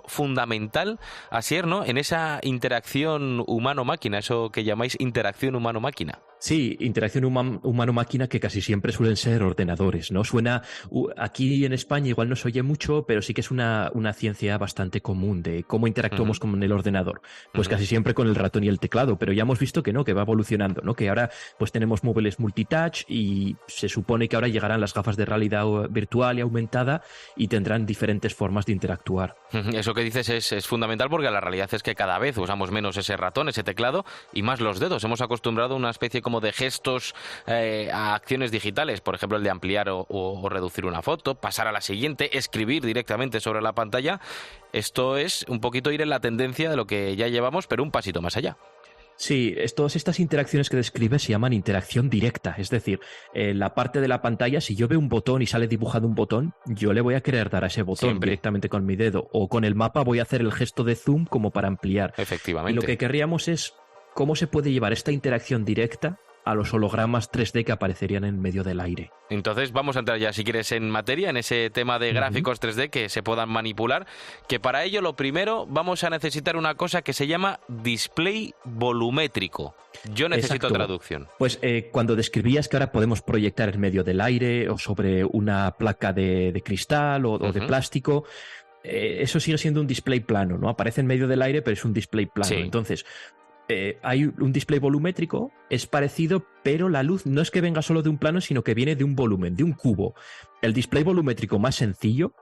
fundamental, Asier, ¿no?, en esa interacción humano-máquina, eso que llamáis interacción humano-máquina. Sí, interacción humano-máquina que casi siempre suelen ser ordenadores, ¿no? Suena, aquí en España igual no se oye mucho, pero sí que es una ciencia bastante común de cómo interactuamos con el ordenador. Pues casi siempre con el ratón y el teclado, pero ya hemos visto que no, que va evolucionando, ¿no? Que ahora pues tenemos móviles multitouch y se supone que ahora llegarán las gafas de realidad virtual y aumentada y tendrán diferentes formas de interactuar. Eso que dices es fundamental porque la realidad es que cada vez usamos menos ese ratón, ese teclado y más los dedos. Hemos acostumbrado a una especie como de gestos a acciones digitales, por ejemplo el de ampliar o reducir una foto, pasar a la siguiente, escribir directamente sobre la pantalla. Esto es un poquito ir en la tendencia de lo que ya llevamos, pero un pasito más allá. Sí, todas estas interacciones que describes se llaman interacción directa, es decir, en la parte de la pantalla, si yo veo un botón y sale dibujado un botón, yo le voy a querer dar a ese botón directamente con mi dedo, o con el mapa voy a hacer el gesto de zoom como para ampliar. Efectivamente. Y lo que querríamos es cómo se puede llevar esta interacción directa a los hologramas 3D que aparecerían en medio del aire. Entonces vamos a entrar ya, si quieres, en materia, en ese tema de gráficos 3D que se puedan manipular, que para ello lo primero vamos a necesitar una cosa que se llama display volumétrico. Yo necesito traducción. Pues cuando describías que ahora podemos proyectar en medio del aire o sobre una placa de cristal o de plástico, eso sigue siendo un display plano, ¿no? Aparece en medio del aire, pero es un display plano. Sí. Entonces, hay un display volumétrico, es parecido, pero la luz no es que venga solo de un plano, sino que viene de un volumen, de un cubo. El display volumétrico más sencillo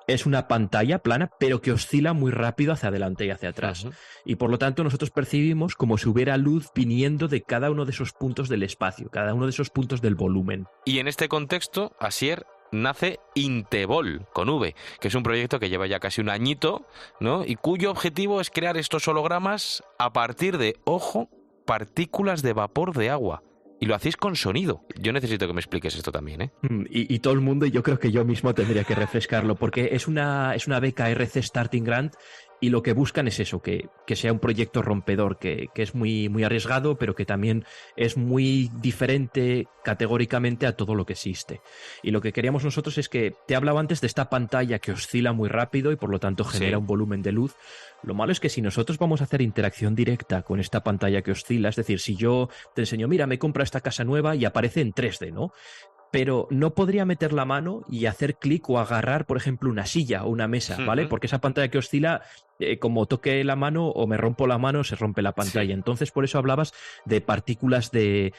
es una pantalla plana, pero que oscila muy rápido hacia adelante y hacia atrás. Y por lo tanto nosotros percibimos como si hubiera luz viniendo de cada uno de esos puntos del espacio, cada uno de esos puntos del volumen. Y en este contexto, Asier, nace Intevol, con V, que es un proyecto que lleva ya casi un añito, ¿no? Y cuyo objetivo es crear estos hologramas a partir de, ojo, partículas de vapor de agua. Y lo hacéis con sonido. Yo necesito que me expliques esto también, ¿eh? Y todo el mundo, y yo creo que yo mismo tendría que refrescarlo, porque es una beca RC Starting Grant, y lo que buscan es eso, que sea un proyecto rompedor, que es muy, muy arriesgado, pero que también es muy diferente categóricamente a todo lo que existe. Y lo que queríamos nosotros es que, te hablaba antes de esta pantalla que oscila muy rápido y por lo tanto genera un volumen de luz. Lo malo es que si nosotros vamos a hacer interacción directa con esta pantalla que oscila, es decir, si yo te enseño, mira, me compro esta casa nueva y aparece en 3D, ¿no? Pero no podría meter la mano y hacer clic o agarrar, por ejemplo, una silla o una mesa, ¿vale? Porque esa pantalla que oscila, como toque la mano o me rompo la mano, se rompe la pantalla. Entonces, por eso hablabas de partículas de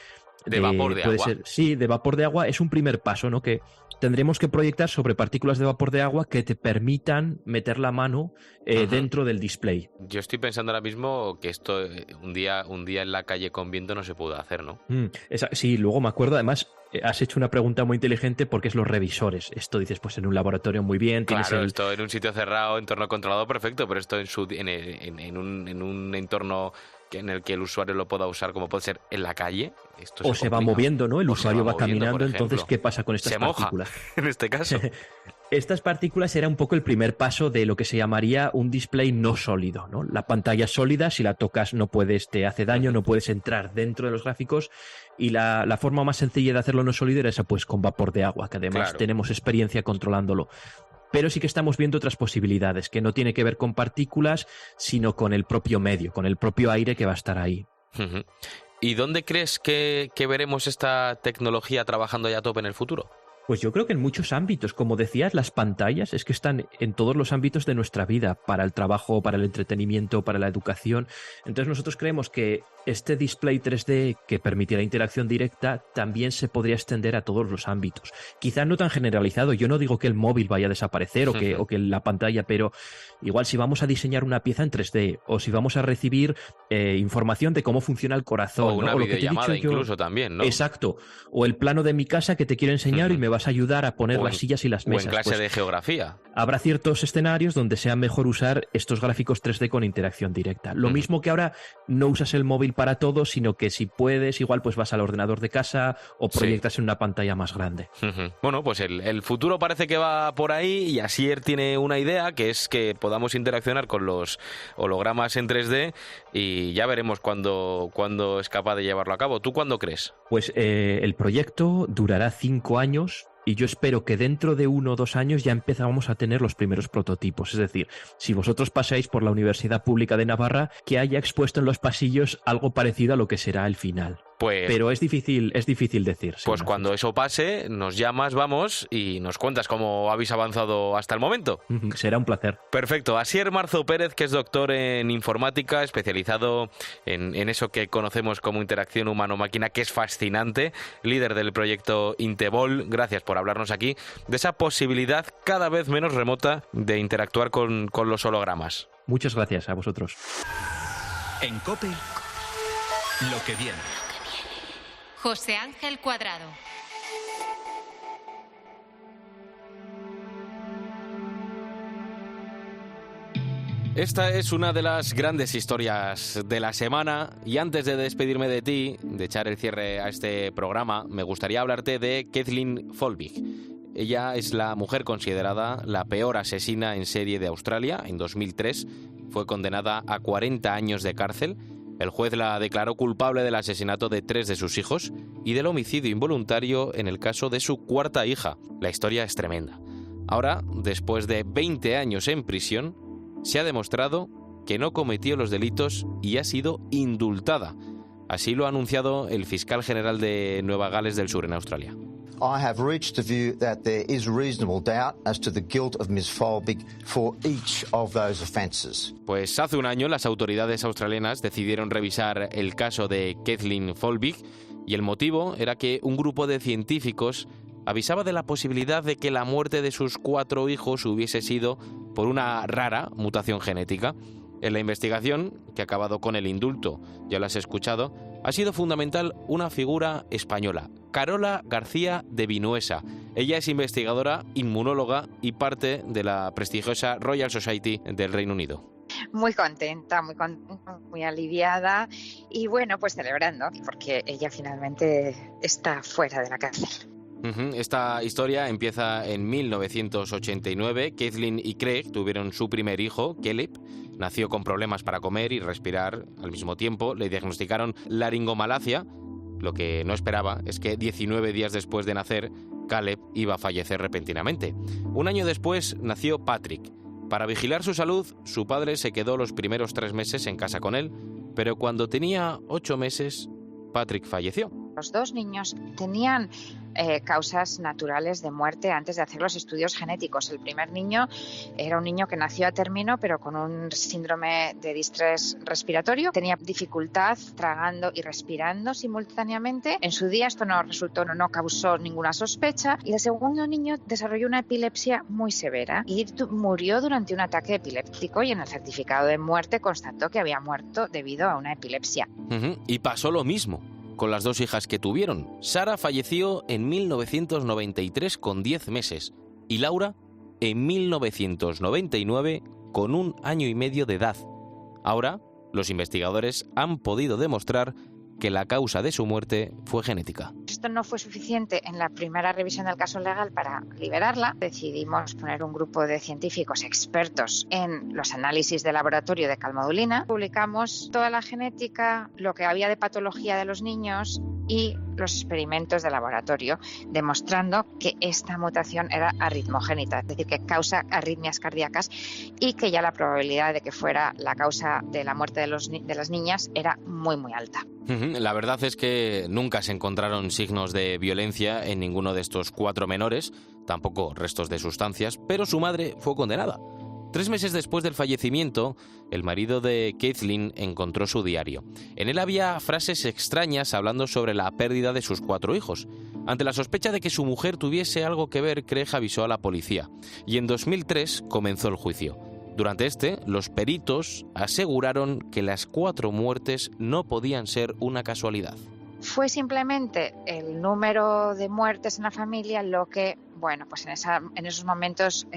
vapor de agua. Sí, de vapor de agua es un primer paso, ¿no? Que tendremos que proyectar sobre partículas de vapor de agua que te permitan meter la mano dentro del display. Yo estoy pensando ahora mismo que esto un día en la calle con viento no se puede hacer, ¿no? Sí, luego me acuerdo, además, has hecho una pregunta muy inteligente porque es los revisores. Esto dices, pues en un laboratorio muy bien. Claro, esto en un sitio cerrado, entorno controlado, perfecto, pero esto en un entorno en el que el usuario lo pueda usar, como puede ser en la calle. Esto se va moviendo, ¿no? El usuario va caminando, entonces, ¿qué pasa con estas partículas? Se moja, en este caso. Estas partículas era un poco el primer paso de lo que se llamaría un display no sólido, ¿no? La pantalla sólida, si la tocas te hace daño, no puedes entrar dentro de los gráficos, y la forma más sencilla de hacerlo no sólido era esa, pues con vapor de agua, que además tenemos experiencia controlándolo. Pero sí que estamos viendo otras posibilidades, que no tiene que ver con partículas, sino con el propio medio, con el propio aire que va a estar ahí. ¿Y dónde crees que veremos esta tecnología trabajando ya a tope en el futuro? Pues yo creo que en muchos ámbitos, como decías, las pantallas es que están en todos los ámbitos de nuestra vida, para el trabajo, para el entretenimiento, para la educación. Entonces nosotros creemos que este display 3D que permitirá interacción directa también se podría extender a todos los ámbitos. Quizá no tan generalizado, yo no digo que el móvil vaya a desaparecer o que la pantalla, pero igual si vamos a diseñar una pieza en 3D o si vamos a recibir información de cómo funciona el corazón. O una ¿no? videollamada incluso también, ¿no? Exacto. O el plano de mi casa que te quiero enseñar y me vas a ayudar a poner las sillas y las mesas. O en clase de geografía. Habrá ciertos escenarios donde sea mejor usar estos gráficos 3D con interacción directa. Lo mismo que ahora no usas el móvil para todo, sino que si puedes, igual pues vas al ordenador de casa o proyectas en una pantalla más grande. Bueno, pues el futuro parece que va por ahí, y Asier tiene una idea, que es que podamos interaccionar con los hologramas en 3D, y ya veremos cuándo es capaz de llevarlo a cabo. ¿Tú cuándo crees? Pues el proyecto durará 5 años. Y yo espero que dentro de 1 o 2 años ya empezamos a tener los primeros prototipos. Es decir, si vosotros pasáis por la Universidad Pública de Navarra, que haya expuesto en los pasillos algo parecido a lo que será el final. Pero es difícil decir. Pues cuando eso pase, nos llamas, vamos, y nos cuentas cómo habéis avanzado hasta el momento. Será un placer. Perfecto. Asier Marzo Pérez, que es doctor en informática, especializado en eso que conocemos como interacción humano-máquina, que es fascinante, líder del proyecto Intevol. Gracias por hablarnos aquí de esa posibilidad cada vez menos remota de interactuar con los hologramas. Muchas gracias a vosotros. En COPE, lo que viene. José Ángel Cuadrado. Esta es una de las grandes historias de la semana, y antes de despedirme de ti, de echar el cierre a este programa, me gustaría hablarte de Kathleen Folbig. Ella es la mujer considerada la peor asesina en serie de Australia. En 2003 fue condenada a 40 años de cárcel. El juez la declaró culpable del asesinato de 3 de sus hijos y del homicidio involuntario en el caso de su 4ª hija. La historia es tremenda. Ahora, después de 20 años en prisión, se ha demostrado que no cometió los delitos y ha sido indultada. Así lo ha anunciado el fiscal general de Nueva Gales del Sur, en Australia. I have reached the view that there is reasonable doubt as to the guilt of Ms. Folbig for each of those offences. Pues hace un año las autoridades australianas decidieron revisar el caso de Kathleen Folbig, y el motivo era que un grupo de científicos avisaba de la posibilidad de que la muerte de sus 4 hijos hubiese sido por una rara mutación genética. En la investigación, que ha acabado con el indulto, ya lo has escuchado, ha sido fundamental una figura española, Carola García de Vinuesa. Ella es investigadora, inmunóloga y parte de la prestigiosa Royal Society del Reino Unido. Muy contenta, muy aliviada y bueno, pues celebrando, porque ella finalmente está fuera de la cárcel. Esta historia empieza en 1989. Kathleen y Craig tuvieron su primer hijo, Caleb. Nació con problemas para comer y respirar al mismo tiempo. Le diagnosticaron laringomalacia. Lo que no esperaba es que 19 días después de nacer, Caleb iba a fallecer repentinamente. Un año después nació Patrick. Para vigilar su salud, su padre se quedó los primeros 3 meses en casa con él, pero cuando tenía 8 meses, Patrick falleció. Los 2 niños tenían causas naturales de muerte antes de hacer los estudios genéticos. El primer niño era un niño que nació a término, pero con un síndrome de distrés respiratorio. Tenía dificultad tragando y respirando simultáneamente. En su día esto no causó ninguna sospecha. Y el segundo niño desarrolló una epilepsia muy severa y murió durante un ataque epiléptico, y en el certificado de muerte constató que había muerto debido a una epilepsia. Y pasó lo mismo con las 2 hijas que tuvieron. Sara falleció en 1993 con 10 meses y Laura en 1999 con 1 año y medio de edad. Ahora, los investigadores han podido demostrar que la causa de su muerte fue genética. Esto no fue suficiente en la primera revisión del caso legal para liberarla. Decidimos poner un grupo de científicos expertos en los análisis de laboratorio de calmodulina. Publicamos toda la genética, lo que había de patología de los niños y los experimentos de laboratorio, demostrando que esta mutación era arritmogénita, es decir, que causa arritmias cardíacas, y que ya la probabilidad de que fuera la causa de la muerte de las niñas era muy, muy alta. La verdad es que nunca se encontraron signos de violencia en ninguno de estos 4 menores, tampoco restos de sustancias, pero su madre fue condenada. 3 meses después del fallecimiento, el marido de Kathleen encontró su diario. En él había frases extrañas hablando sobre la pérdida de sus 4 hijos. Ante la sospecha de que su mujer tuviese algo que ver, Craig avisó a la policía. Y en 2003 comenzó el juicio. Durante los peritos aseguraron que las 4 muertes no podían ser una casualidad. Fue simplemente el número de muertes en la familia lo que, pues en esos momentos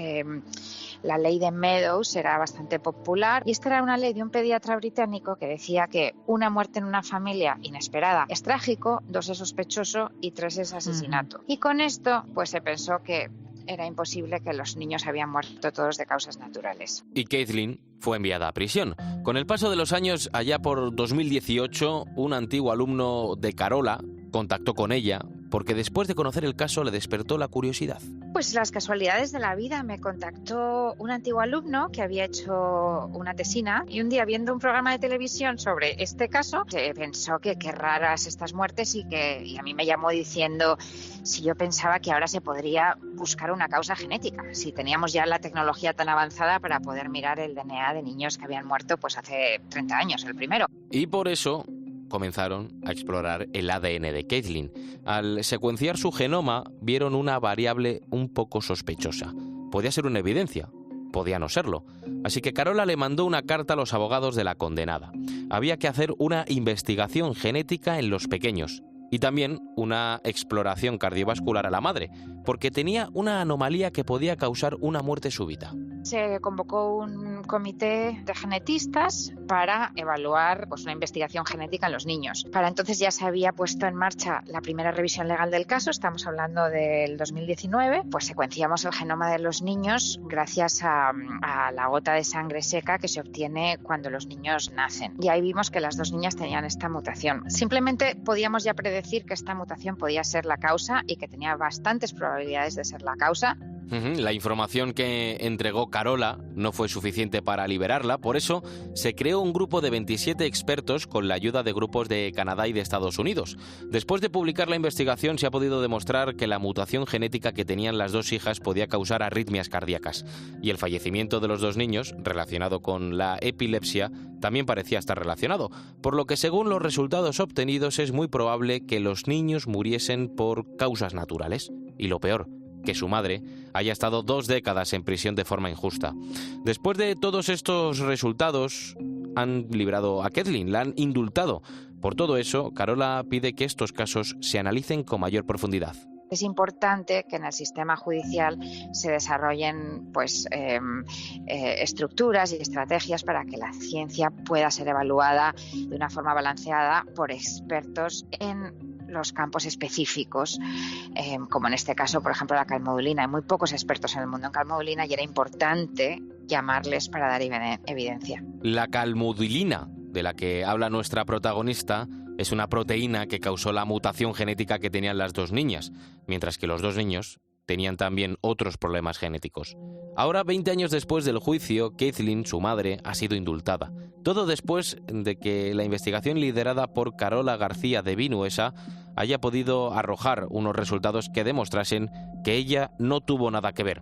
la ley de Meadows era bastante popular, y esta era una ley de un pediatra británico que decía que una muerte en una familia inesperada es trágico, 2 es sospechoso y 3 es asesinato. Y con esto pues se pensó que era imposible, que los niños habían muerto todos de causas naturales. Y Kathleen fue enviada a prisión. Con el paso de los años, allá por 2018, un antiguo alumno de Carola contactó con ella porque después de conocer el caso le despertó la curiosidad. Pues las casualidades de la vida. Me contactó un antiguo alumno que había hecho una tesina, y un día, viendo un programa de televisión sobre este caso, pensó que qué raras estas muertes, y a mí me llamó diciendo si yo pensaba que ahora se podría buscar una causa genética, si teníamos ya la tecnología tan avanzada para poder mirar el DNA de niños que habían muerto pues hace 30 años, el primero. Y por eso comenzaron a explorar el ADN de Kathleen. Al secuenciar su genoma, vieron una variable un poco sospechosa. Podía ser una evidencia, podía no serlo. Así que Carola le mandó una carta a los abogados de la condenada. Había que hacer una investigación genética en los pequeños y también una exploración cardiovascular a la madre, porque tenía una anomalía que podía causar una muerte súbita. Se convocó un comité de genetistas para evaluar una investigación genética en los niños. Para entonces ya se había puesto en marcha la primera revisión legal del caso, estamos hablando del 2019, pues secuenciamos el genoma de los niños gracias a la gota de sangre seca que se obtiene cuando los niños nacen. Y ahí vimos que las 2 niñas tenían esta mutación. Simplemente podíamos ya predecir que esta mutación podía ser la causa y que tenía bastantes probabilidades de ser la causa, La información que entregó Carola no fue suficiente para liberarla, por eso se creó un grupo de 27 expertos con la ayuda de grupos de Canadá y de Estados Unidos. Después de publicar la investigación se ha podido demostrar que la mutación genética que tenían las dos hijas podía causar arritmias cardíacas y el fallecimiento de los dos niños, relacionado con la epilepsia, también parecía estar relacionado, por lo que según los resultados obtenidos es muy probable que los niños muriesen por causas naturales. Y lo peor, que su madre haya estado 2 décadas en prisión de forma injusta. Después de todos estos resultados, han librado a Kathleen, la han indultado. Por todo eso, Carola pide que estos casos se analicen con mayor profundidad. Es importante que en el sistema judicial se desarrollen estructuras y estrategias para que la ciencia pueda ser evaluada de una forma balanceada por expertos en los campos específicos, como en este caso, por ejemplo, la calmodulina. Hay muy pocos expertos en el mundo en calmodulina y era importante llamarles para dar evidencia. La calmodulina, de la que habla nuestra protagonista, es una proteína que causó la mutación genética que tenían las dos niñas, mientras que los dos niños tenían también otros problemas genéticos. Ahora, 20 años después del juicio, Kathleen, su madre, ha sido indultada. Todo después de que la investigación liderada por Carola García de Vinuesa haya podido arrojar unos resultados que demostrasen que ella no tuvo nada que ver.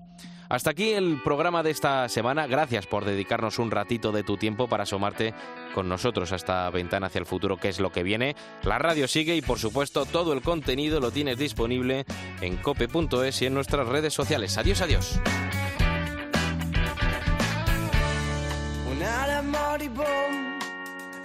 Hasta aquí el programa de esta semana. Gracias por dedicarnos un ratito de tu tiempo para asomarte con nosotros a esta ventana hacia el futuro, que es lo que viene. La radio sigue y, por supuesto, todo el contenido lo tienes disponible en cope.es y en nuestras redes sociales. Adiós, adiós.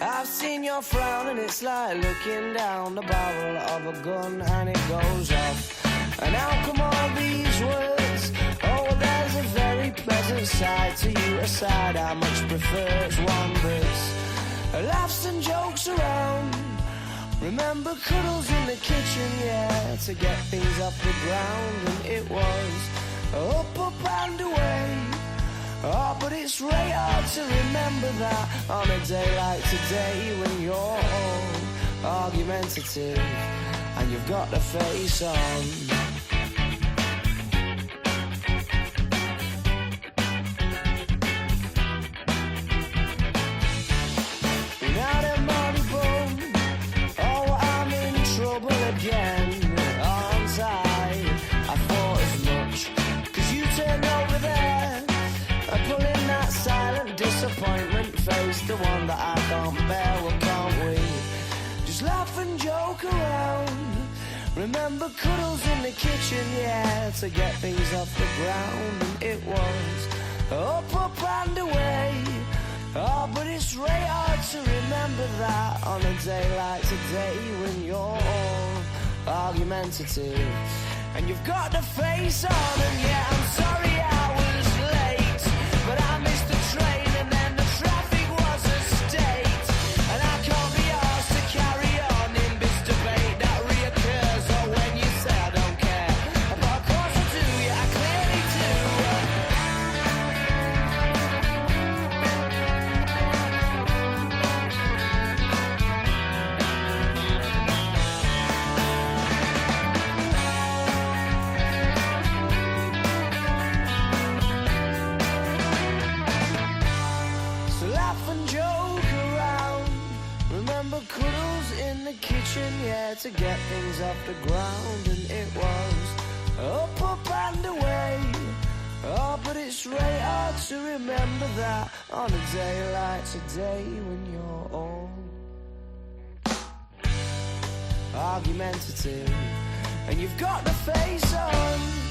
I've seen your frown and it's like looking down the barrel of a gun and it goes off. And how come all these words? Oh, there's a very pleasant side to you, a side I much prefer. It's one that's laughs and jokes around. Remember cuddles in the kitchen, yeah, to get things off the ground. And it was up and away. Oh, but it's really hard to remember that on a day like today when you're all argumentative and you've got the face on. Disappointment face, the one that I can't bear, well can't we just laugh and joke around? Remember cuddles in the kitchen, yeah, to get things off the ground. And it was up and away. Oh, but it's really hard to remember that on a day like today when you're all argumentative and you've got the face on. And yeah, I'm sorry I was late, but I missed the train. Yeah, to get things off the ground, and it was up and away. Oh, but it's really hard to remember that on a day like today when you're all argumentative and you've got the face on.